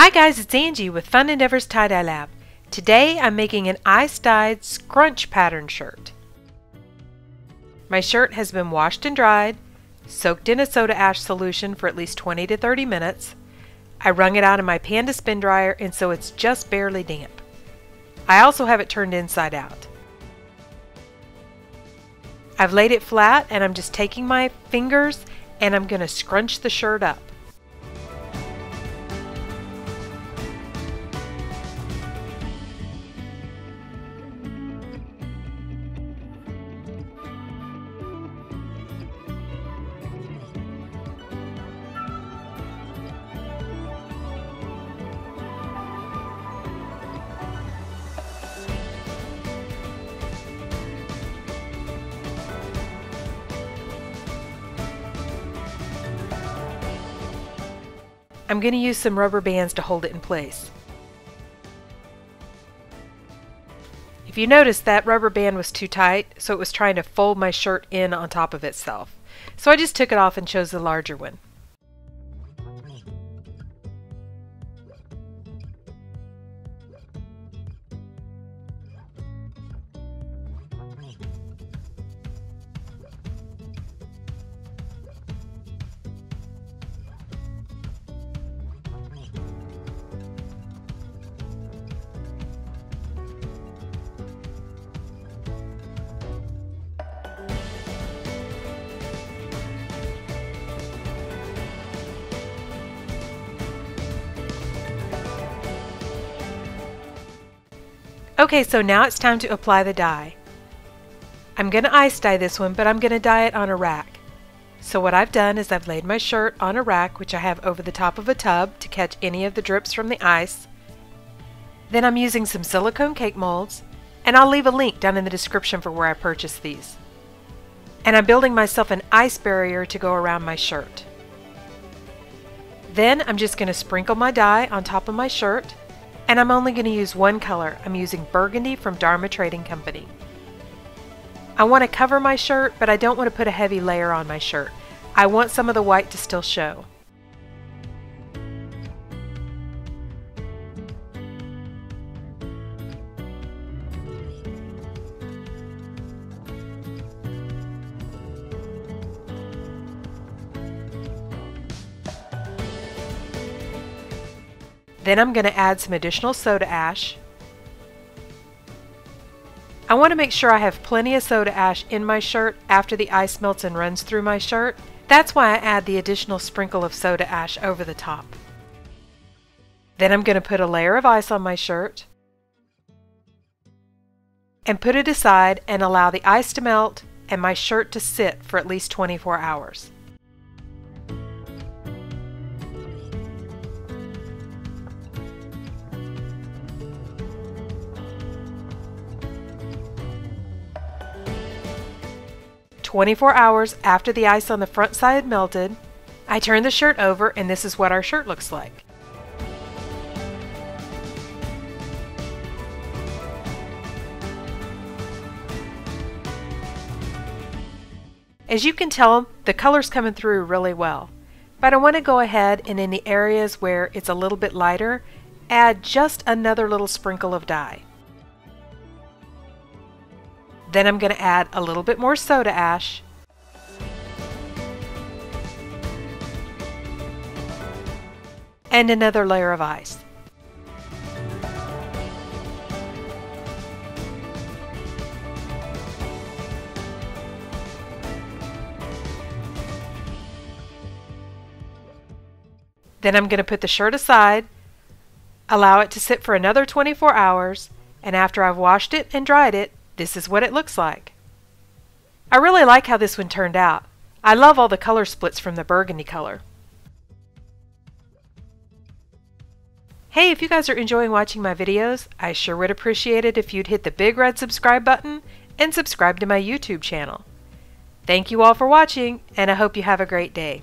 Hi guys, it's Angie with Fun Endeavors Tie-Dye Lab. Today I'm making an ice-dyed scrunch pattern shirt. My shirt has been washed and dried, soaked in a soda ash solution for at least 20 to 30 minutes. I wrung it out in my Panda spin dryer and so it's just barely damp. I also have it turned inside out. I've laid it flat and I'm just taking my fingers and I'm going to scrunch the shirt up. I'm going to use some rubber bands to hold it in place. If you notice, that rubber band was too tight, so it was trying to fold my shirt in on top of itself. So I just took it off and chose the larger one. Okay, so now it's time to apply the dye. I'm going to ice dye this one, but I'm going to dye it on a rack. So what I've done is I've laid my shirt on a rack, which I have over the top of a tub to catch any of the drips from the ice. Then I'm using some silicone cake molds, and I'll leave a link down in the description for where I purchased these. And I'm building myself an ice barrier to go around my shirt. Then I'm just going to sprinkle my dye on top of my shirt. And I'm only going to use one color. I'm using Burgundy from Dharma Trading Company. I want to cover my shirt, but I don't want to put a heavy layer on my shirt. I want some of the white to still show. Then I'm going to add some additional soda ash. I want to make sure I have plenty of soda ash in my shirt after the ice melts and runs through my shirt. That's why I add the additional sprinkle of soda ash over the top. Then I'm going to put a layer of ice on my shirt and put it aside and allow the ice to melt and my shirt to sit for at least 24 hours. "24 hours after the ice on the front side melted, I turned the shirt over and this is what our shirt looks like. As you can tell, the color's coming through really well, but I want to go ahead and in the areas where it's a little bit lighter, add just another little sprinkle of dye. Then I'm going to add a little bit more soda ash. And another layer of ice. Then I'm going to put the shirt aside, allow it to sit for another 24 hours, and after I've washed it and dried it, this is what it looks like. I really like how this one turned out. I love all the color splits from the burgundy color. Hey, if you guys are enjoying watching my videos, I sure would appreciate it if you'd hit the big red subscribe button and subscribe to my YouTube channel. Thank you all for watching, and I hope you have a great day.